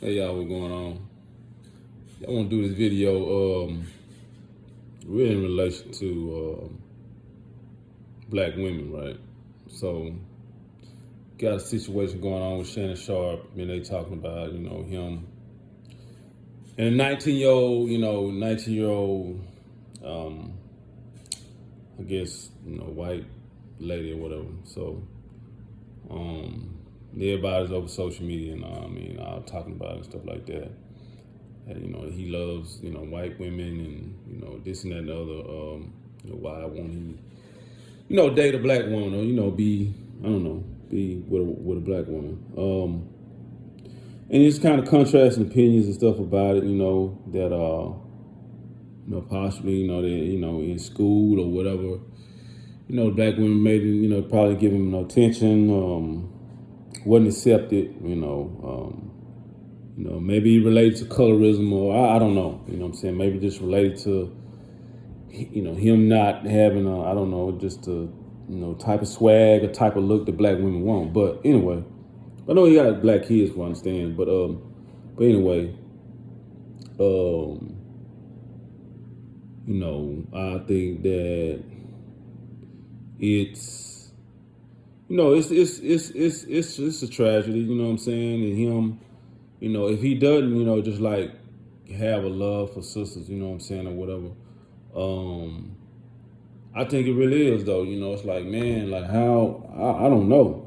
Hey y'all, what's going on? I want to do this video really in relation to black women, right? So, got a situation going on with Shannon Sharpe. I mean, they talking about, him and a 19-year-old, 19-year-old, I guess, white lady or whatever. So, everybody's over social media and all talking about it and stuff like that. And, he loves, white women and, this and that and the other. Why won't he, date a black woman or, be, I don't know, be with a black woman. And it's kind of contrasting opinions and stuff about it, that, possibly, they, in school or whatever, black women maybe, probably give him no attention, wasn't accepted, maybe related to colorism or I don't know, what I'm saying? Maybe just related to, him not having I don't know, just a, type of swag, a type of look that black women want. But anyway, I know he got black kids, for understand. But anyway, I think that it's, it's a tragedy, you know what I'm saying? And him, if he doesn't, just like have a love for sisters, you know what I'm saying, or whatever. I think it really is though, it's like, man, like how, I don't know.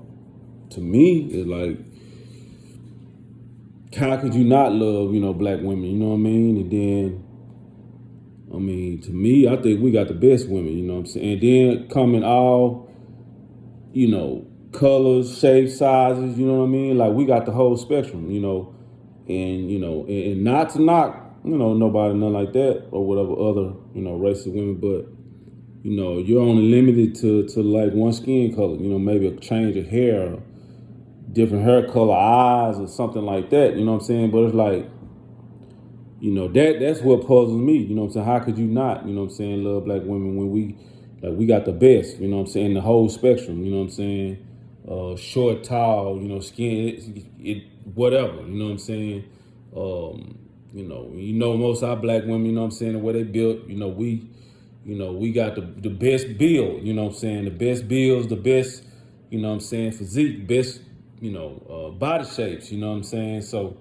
To me, it's like, how could you not love, black women, you know what I mean? And then, to me, I think we got the best women, you know what I'm saying? And then coming all, colors, shapes, sizes, you know what I mean? Like we got the whole spectrum, and not to knock, nobody, nothing like that or whatever other, races of women, but you're only limited to like one skin color, maybe a change of hair, different hair color, eyes, or something like that, you know what I'm saying? But it's like, that's what puzzles me, you know what I'm saying? How could you not, you know what I'm saying, love black women when we got the best, you know what I'm saying, the whole spectrum, you know what I'm saying? Short, tall, skin, it whatever, you know what I'm saying? Most of our black women, you know what I'm saying, the way they built, we got the best build, you know what I'm saying? The best builds, the best, physique, best, body shapes, you know what I'm saying? So,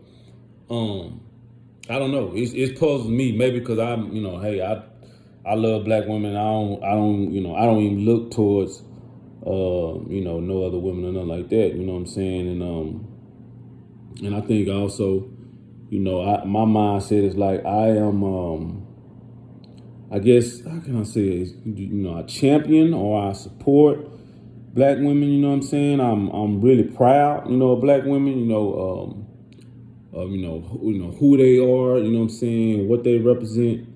I don't know. It's puzzling me. Maybe because I'm, hey, I love black women. I don't even look towards, no other women or nothing like that. You know what I'm saying? And I think also, my mindset is like I am, I guess, how can I say it? I champion or I support black women. You know what I'm saying? I'm really proud, of black women. Who they are, you know what I'm saying, what they represent,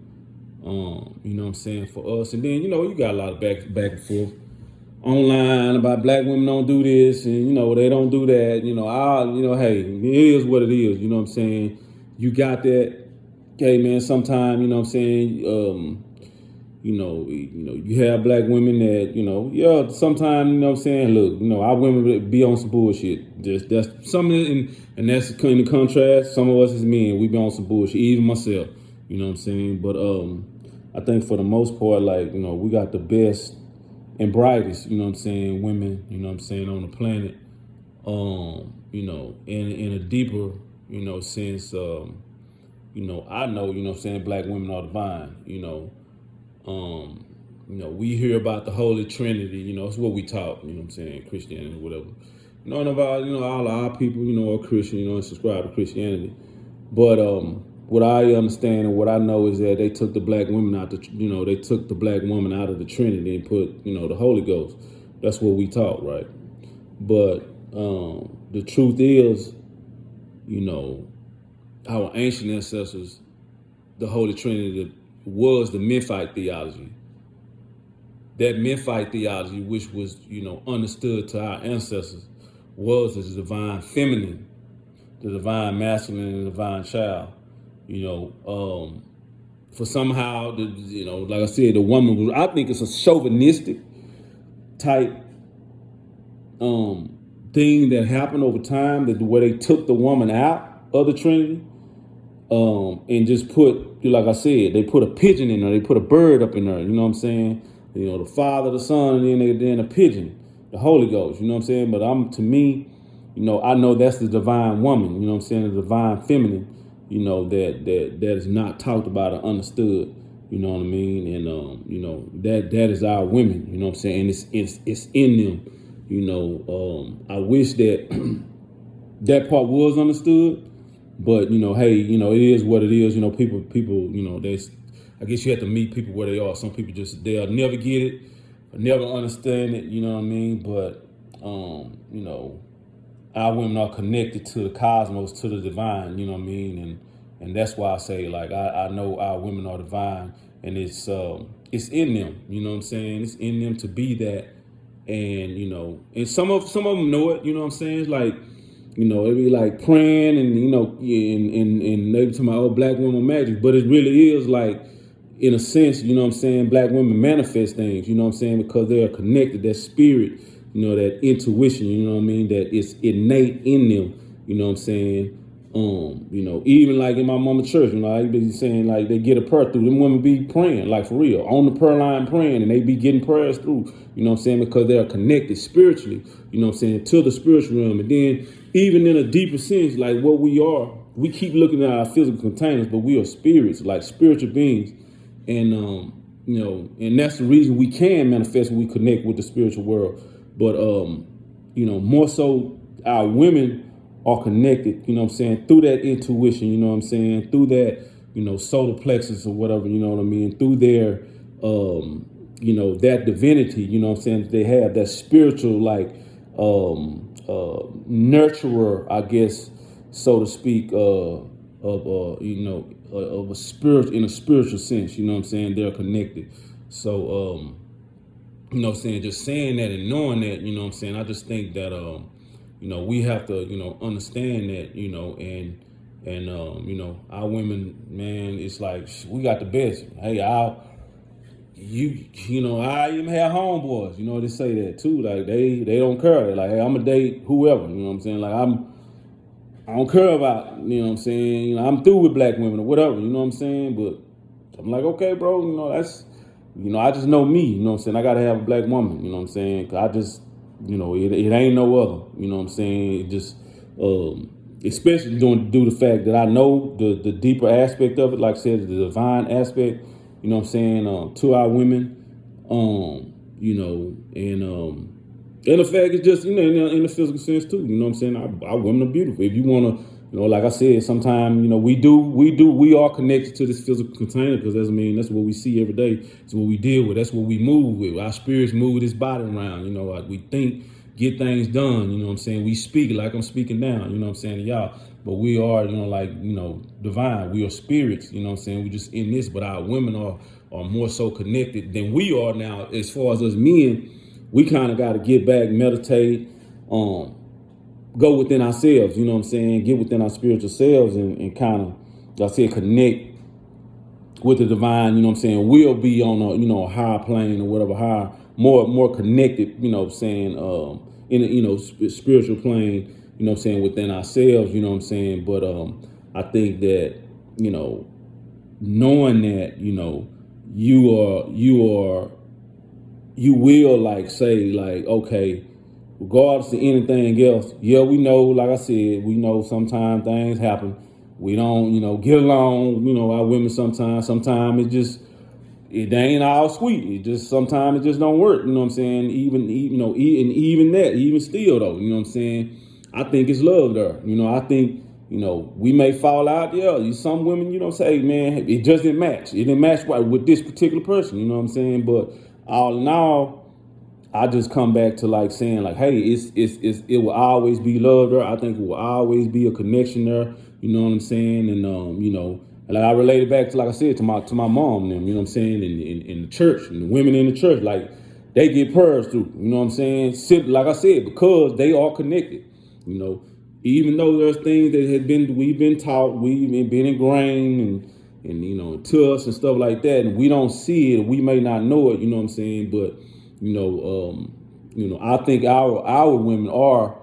you know what I'm saying, for us. And then, you got a lot of back and forth online about black women don't do this and, they don't do that. Hey, it is what it is, you know what I'm saying? You got that, okay, man, sometime, you know what I'm saying, you have black women that, yeah, sometimes, you know what I'm saying, look, our women be on some bullshit. That's something, and that's in the contrast. Some of us as men, we be on some bullshit, even myself, you know what I'm saying? But I think for the most part, like, we got the best and brightest, you know what I'm saying, women, you know what I'm saying, on the planet, in a deeper, sense, I know, you know what I'm saying, black women are divine, we hear about the Holy Trinity, it's what we taught, you know what I'm saying, Christianity, whatever. And about, all our people, are Christian, and subscribe to Christianity. But what I understand and what I know is that they took the black women out, they took the black woman out of the Trinity and put, the Holy Ghost. That's what we taught, right? But the truth is, our ancient ancestors, the Holy Trinity was the Memphite theology. That Memphite theology, which was, understood to our ancestors, was the divine feminine, the divine masculine, and the divine child. For somehow, like I said, the woman was, I think it's a chauvinistic type thing that happened over time, that the way they took the woman out of the Trinity, and just put, like I said, they put a pigeon in there, they put a bird up in there, you know what I'm saying? You know, the Father, the Son, and then a pigeon, the Holy Ghost, you know what I'm saying? But to me, you know, I know that's the divine woman, you know what I'm saying, the divine feminine, you know, that is not talked about or understood, you know what I mean? And you know, that is our women, you know what I'm saying? And it's in them, you know. I wish that that part was understood. But, you know, hey, you know, it is what it is. You know, people, you know, I guess you have to meet people where they are. Some people they'll never get it, never understand it, you know what I mean? But, you know, our women are connected to the cosmos, to the divine, you know what I mean? And that's why I say, like, I know our women are divine, and it's in them, you know what I'm saying? It's in them to be that. And, you know, and some of them know it, you know what I'm saying? It's like, you know, it be like praying and, you know, and maybe to my old black woman magic, but it really is like, in a sense, you know what I'm saying, black women manifest things, you know what I'm saying, because they are connected, that spirit, you know, that intuition, you know what I mean, that is innate in them, you know what I'm saying. You know, even like in my mama church, you know, I be saying like they get a prayer through. Them women be praying, like for real, on the prayer line praying, and they be getting prayers through, you know what I'm saying, because they are connected spiritually, you know what I'm saying, to the spiritual realm. And then even in a deeper sense, like what we are, we keep looking at our physical containers, but we are spirits, like spiritual beings. And, you know, and that's the reason we can manifest when we connect with the spiritual world. But, you know, more so our women are connected, you know what I'm saying, through that intuition, you know what I'm saying, through that, you know, solar plexus or whatever, you know what I mean, through their, you know, that divinity, you know what I'm saying, that they have, that spiritual, like, nurturer, I guess, so to speak, you know, of a spirit, in a spiritual sense, you know what I'm saying, they're connected. So, you know what I'm saying, just saying that and knowing that, you know what I'm saying, I just think that, you know, we have to, you know, understand that, you know, and you know, our women, man, it's like, we got the best. Hey, you know, I even have homeboys, you know, they say that too, like, they don't care. They're like, hey, I'm gonna date whoever, you know what I'm saying, like, I don't care about, you know what I'm saying, you know, I'm through with black women or whatever, you know what I'm saying, but I'm like, okay, bro, you know, that's, you know, I just know me, you know what I'm saying, I gotta have a black woman, you know what I'm saying, 'cause I just, you know, it ain't no other, you know what I'm saying, it just, especially due to the fact that I know the deeper aspect of it, like I said, the divine aspect, you know what I'm saying, to our women, you know, and the fact is just, you know, in the physical sense too, you know what I'm saying, our women are beautiful. If you want to, you know, like I said, sometimes, you know, we are connected to this physical container, because that's what we see every day. It's what we deal with. That's what we move with. Our spirits move this body around, you know, like we think, get things done, you know what I'm saying? We speak like I'm speaking down, you know what I'm saying, to y'all. But we are, you know, like, you know, divine. We are spirits, you know what I'm saying? We just in this, but our women are more so connected than we are now. As far as us men, we kind of got to get back, meditate, go within ourselves, you know what I'm saying? Get within our spiritual selves and kind of, like I said, connect with the divine, you know what I'm saying? We'll be on a, you know, a higher plane or whatever, higher, more connected, you know what I'm saying, in a, you know, spiritual plane, you know what I'm saying, within ourselves, you know what I'm saying? But I think that, you know, knowing that, you know, you will like say like, okay, regardless of anything else, yeah, we know, like I said, we know sometimes things happen. We don't, you know, get along, you know, our women sometimes it ain't all sweet. It just, sometimes it just don't work, you know what I'm saying? You know, even still though, you know what I'm saying? I think it's love there. You know, I think, you know, we may fall out. Yeah, some women, you know, say, man, it just didn't match. It didn't match right with this particular person, you know what I'm saying? But all in all, I just come back to like saying like, hey, it will always be love there. I think it will always be a connection there. You know what I'm saying? And you know, like I related back to, like I said, to my mom and them, you know what I'm saying, in the church, and the women in the church, like they get prayers through, you know what I'm saying? Like I said, because they are connected, you know, even though there's things that we've been taught, we've been ingrained and you know, to us and stuff like that, and we don't see it, we may not know it, you know what I'm saying, but you know, I think our women are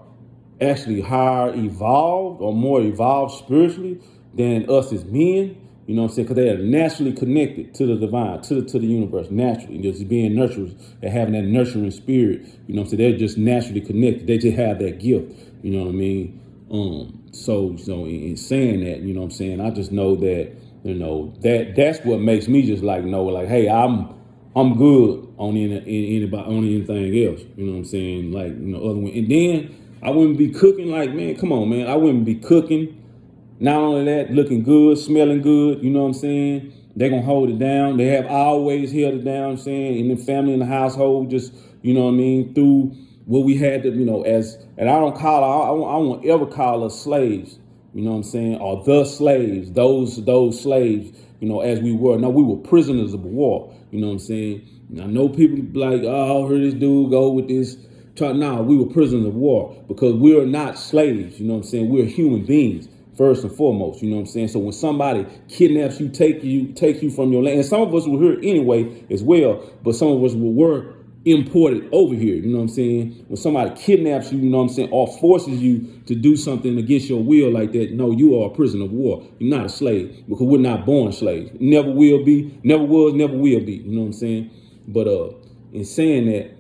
actually higher evolved or more evolved spiritually than us as men. You know what I'm saying? Because they are naturally connected to the divine, to the universe, naturally. Just being nurturers and having that nurturing spirit. You know what I'm saying? They're just naturally connected. They just have that gift. You know what I mean? So in saying that, you know what I'm saying, I just know that, you know, that's what makes me just like know, like, hey, I'm good on anybody on anything else. You know what I'm saying? Like, you know, other one. And then I wouldn't be cooking like, man, come on, man. I wouldn't be cooking. Not only that, looking good, smelling good, you know what I'm saying? They're going to hold it down. They have always held it down, I'm saying, in the family, in the household, just, you know what I mean, through what we had to, you know, and I don't call, I won't ever call us slaves, you know what I'm saying, or the slaves, those slaves, you know, as we were. No, we were prisoners of war, you know what I'm saying? And I know people like, oh, I heard this dude go with this. No, we were prisoners of war because we are not slaves, you know what I'm saying? We're human beings. First and foremost, you know what I'm saying? So when somebody kidnaps you, take you from your land, and some of us were here anyway as well, but some of us were imported over here, you know what I'm saying? When somebody kidnaps you, you know what I'm saying, or forces you to do something against your will like that, no, you are a prisoner of war. You're not a slave because we're not born slaves. Never will be, never was, never will be, you know what I'm saying? But in saying that,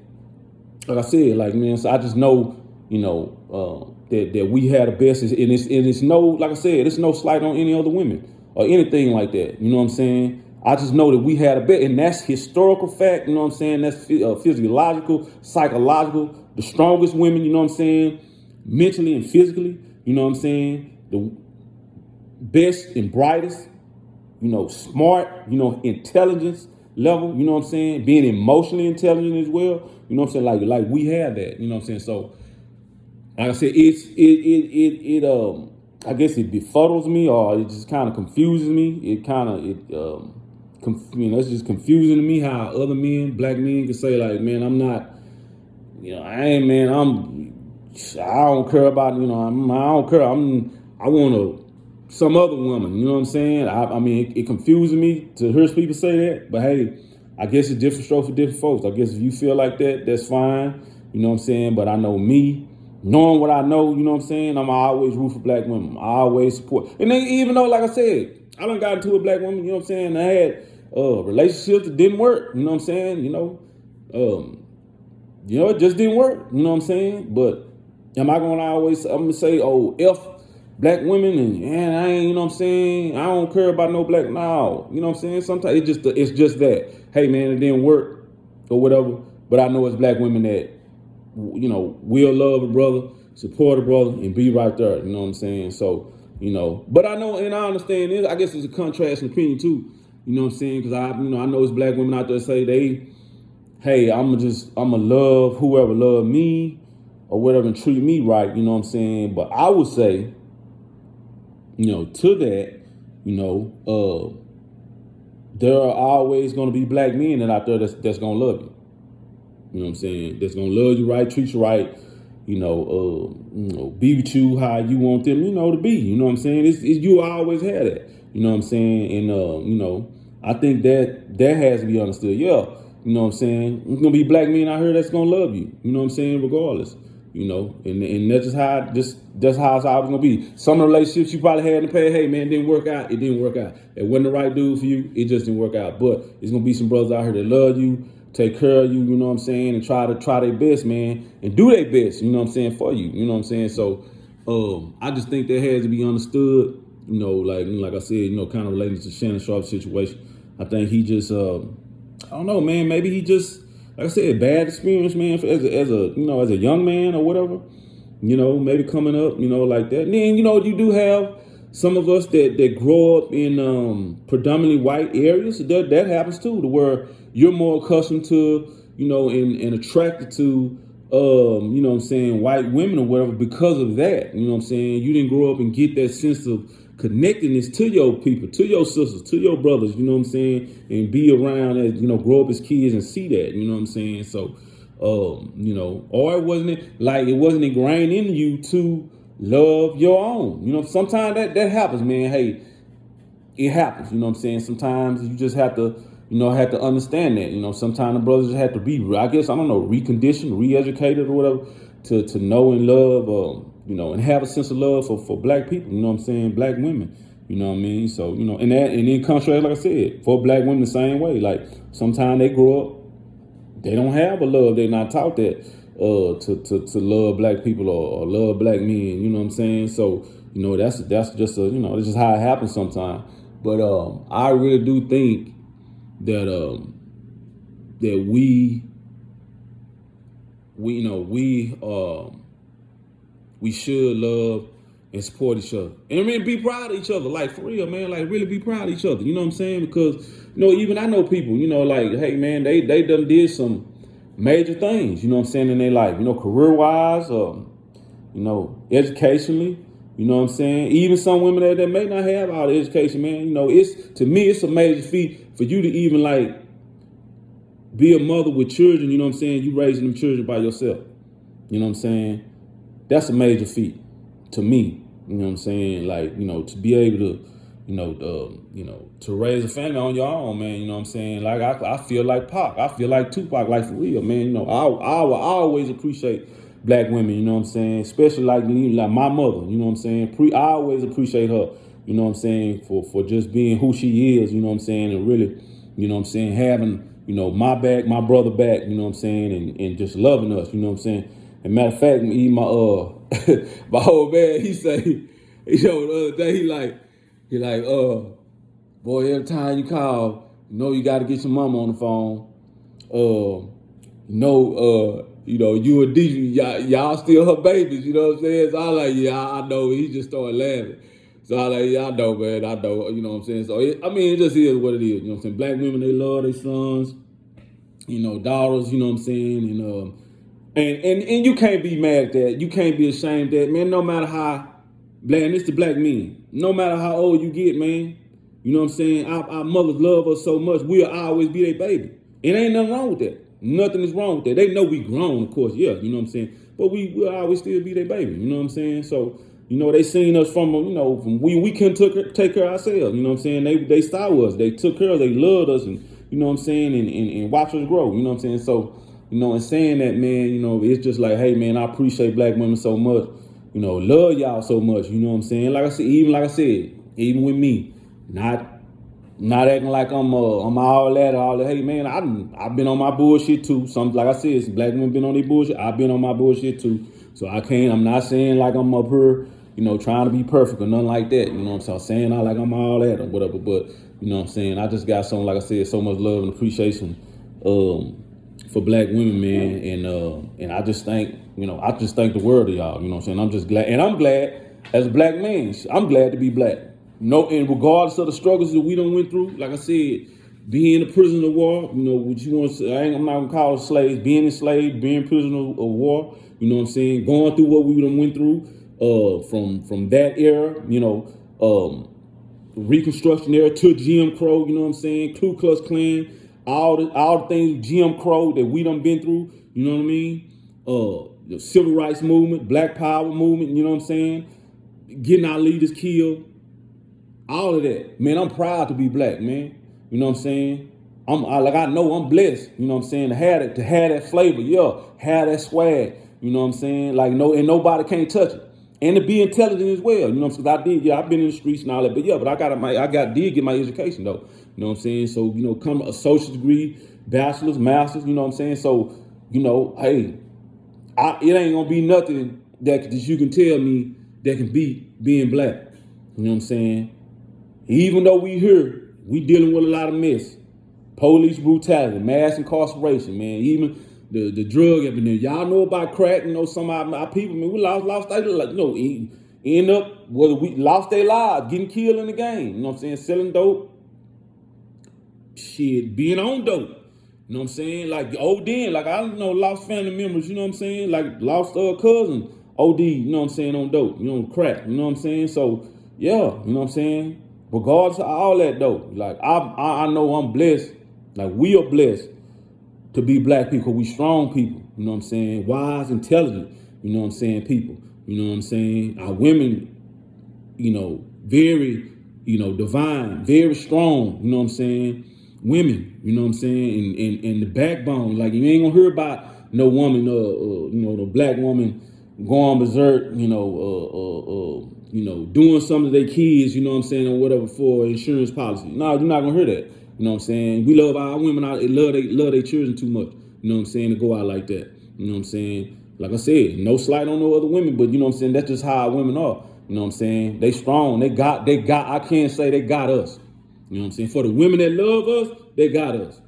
like I said, like, man, so I just know, you know, that we had the best, and it's no, like I said, it's no slight on any other women or anything like that. You know what I'm saying? I just know that we had a best, and that's historical fact. You know what I'm saying? That's physiological, psychological. The strongest women, you know what I'm saying, mentally and physically. You know what I'm saying? The best and brightest. You know, smart. You know, intelligence level. You know what I'm saying? Being emotionally intelligent as well. You know what I'm saying? Like we had that. You know what I'm saying? So, like I said, I guess it befuddles me, or it just kind of confuses me. It's just confusing to me how other men, black men, can say like, man, I'm not, you know, I ain't, man, I don't care about, you know, I don't care. I want some other woman, you know what I'm saying? I mean, it confuses me to hear people say that, but hey, I guess it's different strokes for different folks. I guess if you feel like that, that's fine, you know what I'm saying? But I know me, knowing what I know, you know what I'm saying, I'm always root for black women. I always support. And then even though, like I said, I done got into a black woman, you know what I'm saying, I had relationships that didn't work, you know what I'm saying, it just didn't work, you know what I'm saying? But am I gonna always, I'm gonna say, oh, F black women and I ain't, you know what I'm saying, I don't care about no black, no, you know what I'm saying? Sometimes it's just that, hey man, it didn't work or whatever, but I know it's black women that, you know, will love a brother, support a brother, and be right there, you know what I'm saying? So, you know, but I know and I understand it, I guess it's a contrast in opinion too, you know what I'm saying? Because I know it's black women out there say hey, I'ma love whoever love me or whatever and treat me right, you know what I'm saying? But I would say, you know, to that, you know, there are always gonna be black men that out there that's gonna love you. You know what I'm saying? That's gonna love you right, treat you right, you know, be with you how you want them, you know, to be. You know what I'm saying? You always had that. You know what I'm saying? And you know, I think that has to be understood. Yeah, you know what I'm saying? There's gonna be black men out here that's gonna love you. You know what I'm saying? Regardless. You know, and that's just how that's how it's always gonna be. Some relationships you probably had in the past, hey man, it didn't work out. It didn't work out. It wasn't the right dude for you. It just didn't work out. But there's gonna be some brothers out here that love you, take care of you, you know what I'm saying, and try their best, man, and do their best, you know what I'm saying, for you. You know what I'm saying? So I just think that has to be understood, you know, like I said, you know, kind of relating to Shannon Sharpe's situation. I think he just I don't know, man, maybe he just, like I said, bad experience, man, as a young man or whatever, you know, maybe coming up, you know, like that. And then, you know, you do have some of us that grow up in predominantly white areas. That happens too, to where you're more accustomed to, you know, and attracted to, you know what I'm saying, white women or whatever because of that. You know what I'm saying? You didn't grow up and get that sense of connectedness to your people, to your sisters, to your brothers, you know what I'm saying? And be around as, you know, grow up as kids and see that, you know what I'm saying? So, you know, or it wasn't ingrained in you to love your own. You know, sometimes that happens, man. Hey, it happens, you know what I'm saying? Sometimes you just have to, you know, understand that, you know, sometimes the brothers just have to be, I guess, I don't know, reconditioned, re-educated or whatever to know and love, and have a sense of love for black people, you know what I'm saying, black women, you know what I mean? So, and in contrast, like I said, for black women the same way. Like sometimes they grow up, they don't have a love, they're not taught that to love black people or love black men, you know what I'm saying? So, that's just it's just how it happens sometimes. But I really do think that that we should love and support each other. And I mean, be proud of each other. Like, for real, man. Like, really be proud of each other. You know what I'm saying? Because, even I know people, like, hey, man, they done did some major things, you know what I'm saying, in their life. Career-wise, educationally, you know what I'm saying? Even some women that may not have all the education, man, to me, it's a major feat for you to even, like, be a mother with children, you know what I'm saying? You raising them children by yourself. You know what I'm saying? That's a major feat to me. You know what I'm saying? Like, to be able to, to raise a family on your own, man. You know what I'm saying? Like, I feel like Pac. I feel like Tupac, like for real, man. I will always appreciate black women, you know what I'm saying? Especially like my mother, you know what I'm saying? I always appreciate her, you know what I'm saying, for just being who she is, you know what I'm saying? And really, you know what I'm saying, having, my back, my brother back, you know what I'm saying, and just loving us, you know what I'm saying? And matter of fact, my my old man, he say, the other day, he like, boy, every time you call, you got to get your mama on the phone. You and DJ, y'all still her babies, you know what I'm saying? So I like, yeah, I know. He just started laughing. So I like, yeah, I know, man, I know, you know what I'm saying? So, it just is what it is, you know what I'm saying? Black women, they love their sons, daughters, you know what I'm saying? And you can't be mad at that. You can't be ashamed of that, man, no matter how, and it's the black men, no matter how old you get, man, you know what I'm saying? Our mothers love us so much, we'll always be their baby. It ain't nothing wrong with that. Nothing is wrong with that. They know we grown, of course, yeah, you know what I'm saying? But we'll always still be their baby, you know what I'm saying? So, they seen us from we couldn't take care of ourselves, you know what I'm saying? They saw us, they took care of us, they loved us, and you know what I'm saying, and watch us grow, you know what I'm saying? So, in saying that, man, it's just like, hey, man, I appreciate black women so much, love y'all so much, you know what I'm saying? Like I said, even with me, not acting like I'm all that. Hey, man, I've been on my bullshit too. Some, like I said, some black women been on their bullshit. I've been on my bullshit too. So I'm not saying like I'm up here, trying to be perfect or nothing like that. You know what I'm saying? Not like I'm all that or whatever. But, you know what I'm saying? I just got like I said, so much love and appreciation for black women, man. And I just thank the world of y'all. You know what I'm saying? I'm just glad. And I'm glad as a black man, I'm glad to be black. No, and regardless of the struggles that we done went through, like I said, being a prisoner of war, what you want to say, I'm not gonna call it slaves, being enslaved, being prisoner of war, you know what I'm saying, going through what we done went through, from that era, Reconstruction era to Jim Crow, you know what I'm saying, Ku Klux Klan, all the things Jim Crow that we done been through, you know what I mean, the civil rights movement, Black Power movement, you know what I'm saying, getting our leaders killed. All of that, man, I'm proud to be black, man. You know what I'm saying? I know I'm blessed, you know what I'm saying, to have that flavor, yeah, have that swag, you know what I'm saying? Like, and nobody can't touch it. And to be intelligent as well, you know what I'm saying? I've been in the streets and all that, but yeah, but I did get my education though. You know what I'm saying? So, come a social degree, bachelor's, master's, you know what I'm saying? So, hey, it ain't gonna be nothing that you can tell me that can beat being black. You know what I'm saying? Even though we dealing with a lot of mess, police brutality, mass incarceration, man. Even the drug epidemic. Y'all know about crack. Some of our people, man, we lost their lives. End up whether we lost their lives, getting killed in the game. You know what I'm saying? Selling dope, shit, being on dope. You know what I'm saying? Like ODing, like I lost family members. You know what I'm saying? Like lost cousin, OD. You know what I'm saying? On dope. Crack. You know what I'm saying? So yeah, you know what I'm saying? Regardless of all that though, like I know I'm blessed, like we are blessed to be black people. We strong people, you know what I'm saying? Wise, intelligent, you know what I'm saying, people. You know what I'm saying? Our women, very, divine, very strong, you know what I'm saying? Women, you know what I'm saying? And the backbone, like you ain't gonna hear about no woman, no black woman, going berserk, doing something to their kids, you know what I'm saying, or whatever for insurance policy. No, you're not gonna hear that. You know what I'm saying? We love our women out, love their children too much. You know what I'm saying, to go out like that. You know what I'm saying? Like I said, no slight on no other women, but you know what I'm saying, that's just how our women are. You know what I'm saying? They strong. They got I can't say they got us. You know what I'm saying? For the women that love us, they got us.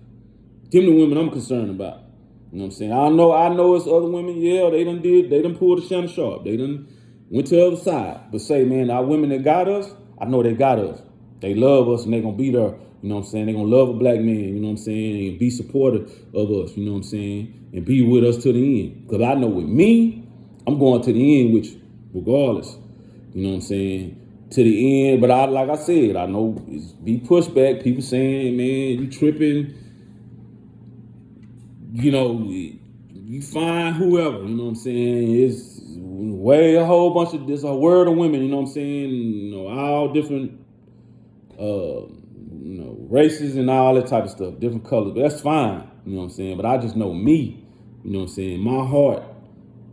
Them the women I'm concerned about. You know what I'm saying? I know it's other women, yeah, they done pulled the Shannon Sharpe. They done went to the other side. But say, man, our women that got us, I know they got us. They love us and they gonna be there, you know what I'm saying? They gonna love a black man, you know what I'm saying, and be supportive of us, you know what I'm saying, and be with us to the end. Cause I know with me, I'm going to the end with you, regardless. You know what I'm saying? To the end, but like I said, I know it's be pushback. People saying, man, you tripping, you find whoever, you know what I'm saying? It's way a whole bunch of there's a word of women, you know what I'm saying? All different races and all that type of stuff, different colors. But that's fine, you know what I'm saying? But I just know me, you know what I'm saying? My heart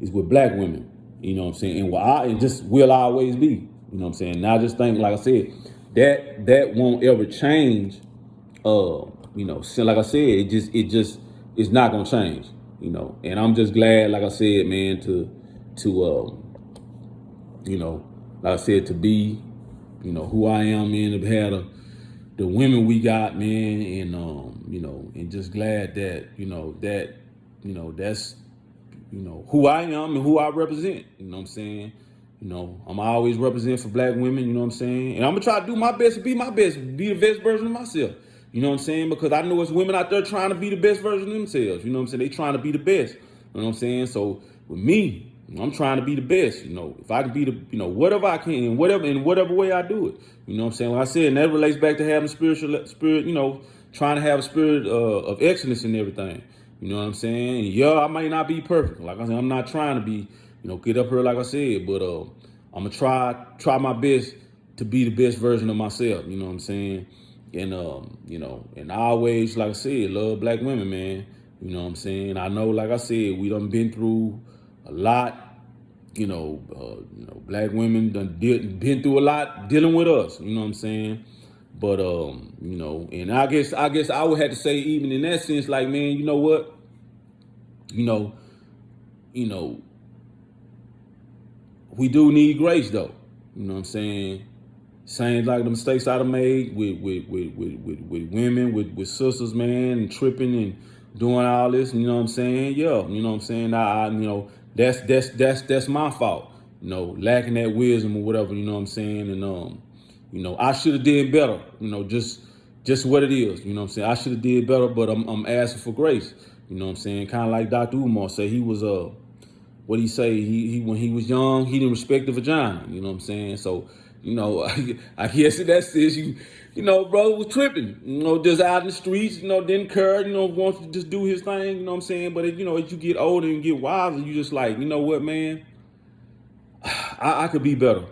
is with black women, you know what I'm saying? And just will always be, you know what I'm saying? And I just think, like I said, that won't ever change. So like I said, it's not gonna change, And I'm just glad, like I said, man, like I said, to be, who I am, man, to have the women we got, man, and just glad that, that's, who I am and who I represent, you know what I'm saying? I'm always representing for black women, you know what I'm saying? And I'm gonna try to do my best to be my best, be the best version of myself. You know what I'm saying? Because I know it's women out there trying to be the best version of themselves. You know what I'm saying? They trying to be the best. You know what I'm saying? So with me, I'm trying to be the best. If I can be whatever I can, in whatever way I do it. You know what I'm saying? Like I said, and that relates back to having spirit, trying to have a spirit of excellence in everything. You know what I'm saying? And yeah, I might not be perfect. Like I said, I'm not trying to be, get up here like I said, but I'm gonna try my best to be the best version of myself. You know what I'm saying? And and I always, like I said, love black women, man. You know what I'm saying? I know, like I said, we done been through a lot. Black women done been through a lot dealing with us. You know what I'm saying? But and I guess I would have to say, even in that sense, like, man, you know what? You know, you know, we do need grace, though. You know what I'm saying? Same like the mistakes I've made with women, with sisters, man, and tripping and doing all this. You know what I'm saying? Yeah, you know what I'm saying. That's my fault. Lacking that wisdom or whatever. You know what I'm saying? And I should have did better. Just what it is. You know what I'm saying? I should have did better, but I'm asking for grace. You know what I'm saying? Kind of like Dr. Umar said, he was what he say? He when he was young, he didn't respect the vagina. You know what I'm saying? So, I guess in that sense, brother was tripping. Just out in the streets. Didn't care. Wants to just do his thing. You know what I'm saying? But as you get older and get wiser, you just like, you know what, man? I could be better.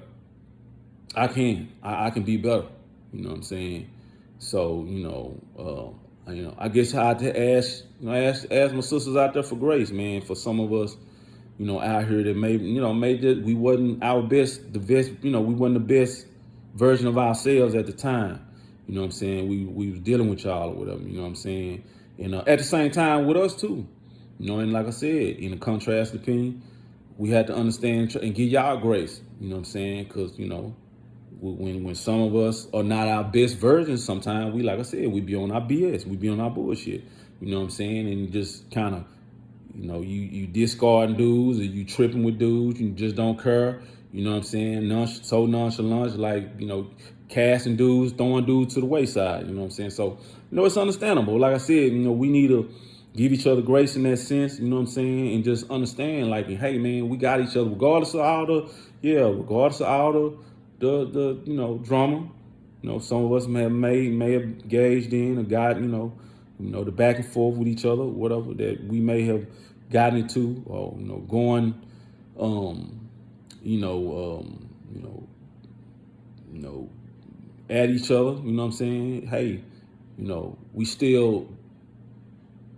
I can. I can be better. You know what I'm saying? So, I guess I had to ask my sisters out there for grace, man. For some of us, out here that maybe we wasn't our best, the best, we wasn't the best version of ourselves at the time. You know what I'm saying? We was dealing with y'all or whatever, you know what I'm saying? And at the same time with us too. And like I said, in a contrast opinion, we had to understand and give y'all grace, you know what I'm saying? Because, when some of us are not our best versions, sometimes we, like I said, we be on our BS, we be on our bullshit, you know what I'm saying? And just kind of, you discarding dudes, or you tripping with dudes, you just don't care. You know what I'm saying? So nonchalant, like, casting dudes, throwing dudes to the wayside. You know what I'm saying? So, it's understandable. Like I said, we need to give each other grace in that sense. You know what I'm saying? And just understand, like, hey, man, we got each other, regardless of all the drama. Some of us may have engaged in or got, the back and forth with each other, whatever that we may have gotten into, or going, you know, um, you know, at each other. You know what I'm saying? Hey, we still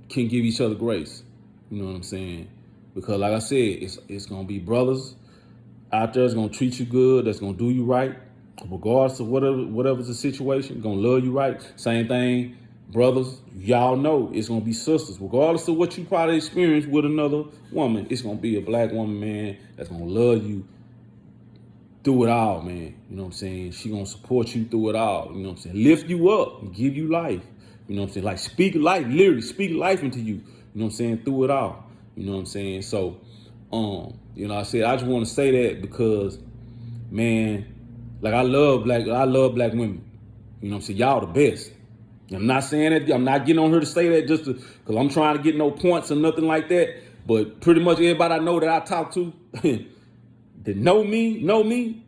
can give each other grace. You know what I'm saying? Because like I said, it's gonna be brothers out there that's gonna treat you good, that's gonna do you right, regardless of whatever's the situation, gonna love you right. Same thing, brothers, y'all know it's gonna be sisters, regardless of what you probably experienced with another woman. It's gonna be a black woman, man, that's gonna love you through it all, man. You know what I'm saying? She gonna support you through it all. You know what I'm saying? Lift you up and give you life. You know what I'm saying? Like speak life, literally speak life into you. You know what I'm saying? Through it all. You know what I'm saying? So, I said I just want to say that because, man, like I love black women. You know what I'm saying? Y'all the best. I'm not saying that. I'm not getting on her to say that just because I'm trying to get no points or nothing like that. But pretty much everybody I know that I talk to that know me,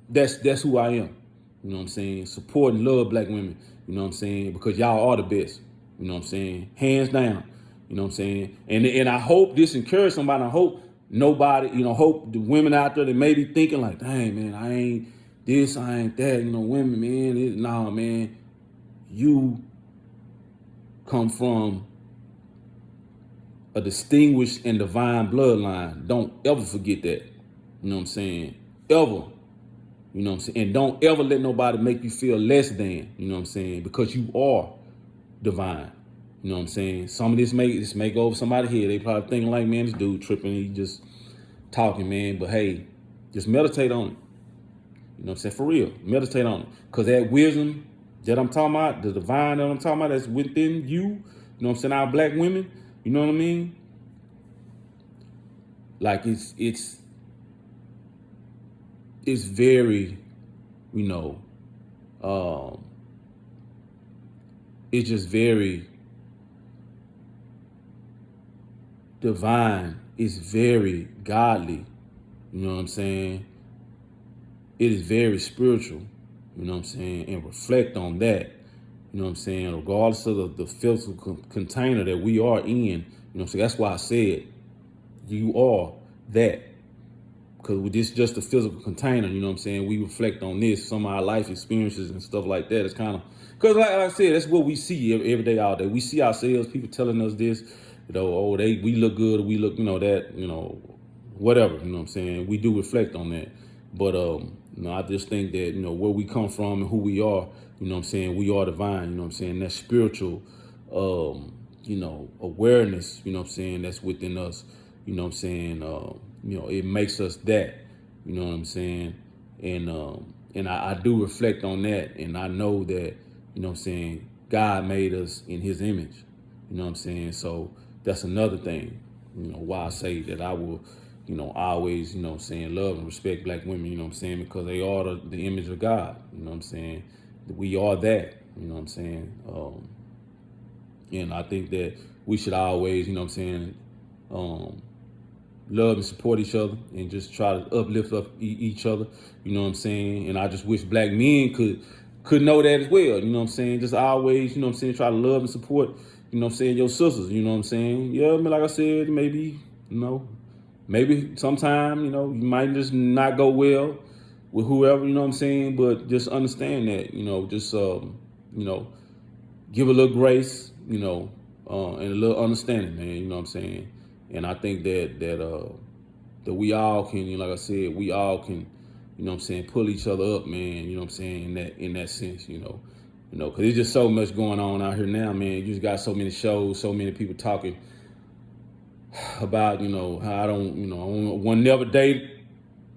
that's who I am. You know what I'm saying? Support and love black women. You know what I'm saying? Because y'all are the best. You know what I'm saying? Hands down. You know what I'm saying? And I hope this encourages somebody. I hope nobody, hope the women out there that may be thinking like, dang, man, I ain't this, I ain't that. Women, man, nah, man. You come from a distinguished and divine bloodline. Don't ever forget that. You know what I'm saying? Ever. You know what I'm saying? And don't ever let nobody make you feel less than, you know what I'm saying? Because you are divine. You know what I'm saying? Some of this may go over somebody's head. They probably thinking like, man, this dude tripping. He just talking, man. But hey, just meditate on it. You know what I'm saying? For real. Meditate on it. Because that wisdom that I'm talking about, the divine that I'm talking about, that's within you. You know what I'm saying? Our black women. You know what I mean? Like it's very, it's just very divine. It's very godly. You know what I'm saying? It is very spiritual. You know what I'm saying? And reflect on that. You know what I'm saying? Regardless of the physical container that we are in. You know what I'm saying? That's why I said you are that. Because with this just a physical container, you know what I'm saying? We reflect on this, some of our life experiences and stuff like that. It's kind of, because like I said, that's what we see every day out there. We see ourselves, people telling us this, we look good, or we look, that, whatever, you know what I'm saying? We do reflect on that. But, I just think that, where we come from and who we are, you know what I'm saying? We are divine, you know what I'm saying? That spiritual, awareness, you know what I'm saying? That's within us, you know what I'm saying? It makes us that, you know what I'm saying? And I do reflect on that. And I know that, you know what I'm saying? God made us in his image, you know what I'm saying? So that's another thing, why I say that I will, always, love and respect black women, you know what I'm saying? Because they are the image of God, you know what I'm saying? We are that, you know what I'm saying? And I think that we should always, you know what I'm saying, love and support each other and just try to uplift each other, you know what I'm saying? And I just wish black men could know that as well, you know what I'm saying? Just always, you know what I'm saying, try to love and support, you know what I'm saying, your sisters, you know what I'm saying? Yeah, I mean, like I said, maybe sometime, you might just not go well with whoever, you know what I'm saying? But just understand that, give a little grace, and a little understanding, man, you know what I'm saying? And I think that we all can, like I said, we all can, you know what I'm saying, pull each other up, man, you know what I'm saying, in that sense, because there's just so much going on out here now, man. You just got so many shows, so many people talking about, how I want never date,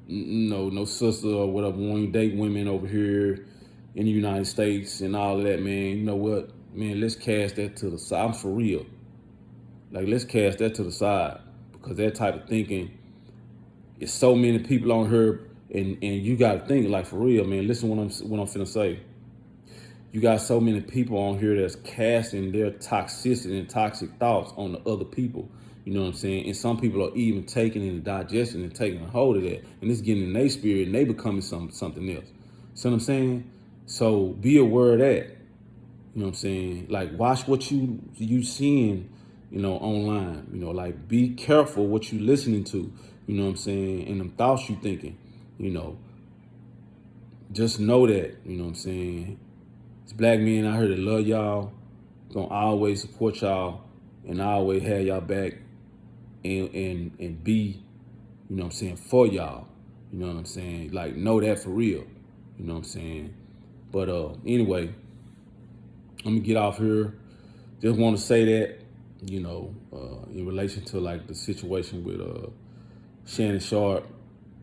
no sister or whatever, want to date women over here in the United States and all of that, man. You know what, man, let's cast that to the side. I'm for real. Like, let's cast that to the side, because that type of thinking is so many people on here, and you got to think, like, for real, man. Listen what I'm finna say. You got so many people on here that's casting their toxicity and toxic thoughts on the other people. You know what I'm saying? And some people are even taking and digesting and taking a hold of that, and it's getting in their spirit, and they becoming something else. See what I'm saying? So be aware of that. You know what I'm saying? Like, watch what you seeing, online. Like, be careful what you listening to. You know what I'm saying? And them thoughts you thinking. Just know that. You know what I'm saying? It's black men out here that love y'all, gonna always support y'all, and always have y'all back. and be, you know what I'm saying, for y'all. You know what I'm saying? Like, know that for real. You know what I'm saying? But anyway, let me get off here. Just want to say that, you know, in relation to like the situation with Shannon Sharpe,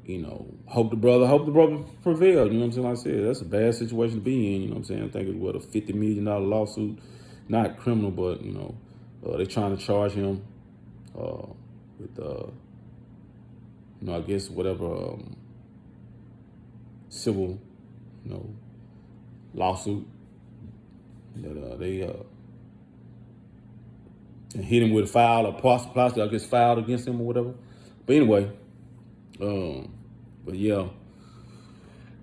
you know, hope the brother prevail. You know what I'm saying? Like I said, that's a bad situation to be in. You know what I'm saying? I think it's what, a $50 million lawsuit, not criminal, but you know, they're trying to charge him with you know, I guess whatever civil, you know, lawsuit that they hit him with a file or possibly I guess filed against him or whatever. But anyway, but yeah,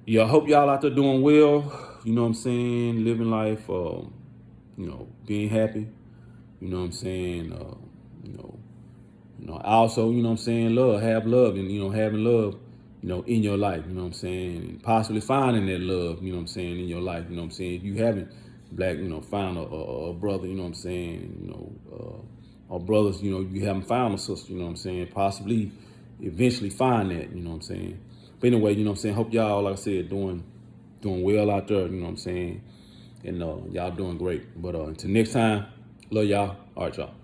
I hope y'all out there doing well. You know what I'm saying? Living life, you know, being happy. You know what I'm saying? You know, also, you know what I'm saying, have love, and, you know, having love, you know, in your life, you know what I'm saying, and possibly finding that love, you know what I'm saying, in your life, you know what I'm saying. If you haven't you know, found a brother, you know what I'm saying, you know, or brothers, you know, you haven't found a sister, you know what I'm saying, possibly eventually find that, you know what I'm saying. But anyway, you know what I'm saying, hope y'all, like I said, doing well out there, you know what I'm saying, and y'all doing great. But until next time, love y'all. All right, y'all.